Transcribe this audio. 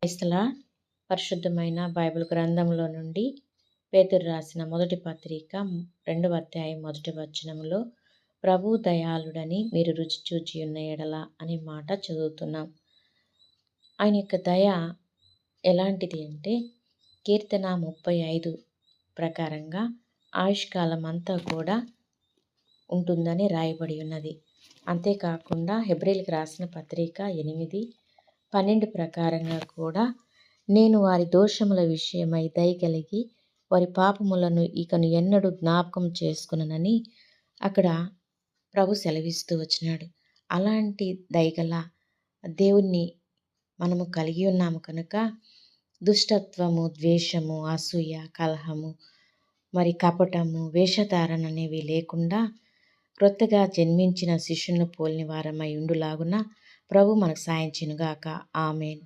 క్రైస్తల పరిశుద్ధమైన బైబిల్ గ్రంథంలో నుండి పేతురు రాసిన మొదటి పత్రిక 2వ అధ్యాయం 1వ వచనంలో ప్రభు దయాళుడని మీరు రుచి చూచి ఉన్న ఎడల అనే మాట చదువుతున్నాం. ఆయన యొక్క దయ ఎలాంటిది అంటే కీర్తన 35 ప్రకారంగా ఆయుష్కాలం అంతా కూడా ఉంటుందని రాయబడి ఉన్నది. అంతేకాకుండా హెబ్రీయులకు రాసిన పత్రిక 8:12 ప్రకారంగా కూడా నేను వారి దోషముల విషయమై దయగలిగి వారి పాపములను ఇకను ఎన్నడూ జ్ఞాపకం చేసుకొననని అక్కడ ప్రభు సెలవిస్తూ వచ్చినాడు. అలాంటి దయగల దేవుణ్ణి మనము కలిగి ఉన్నాము కనుక దుష్టత్వము, ద్వేషము, అసూయ, కలహము, మరి కపటము, వేషధారణ అనేవి లేకుండా క్రొత్తగా జన్మించిన శిశువును పోలిన వారమై ఉండులాగున ప్రభు మనకు సాయించునుగాక. ఆమేన్.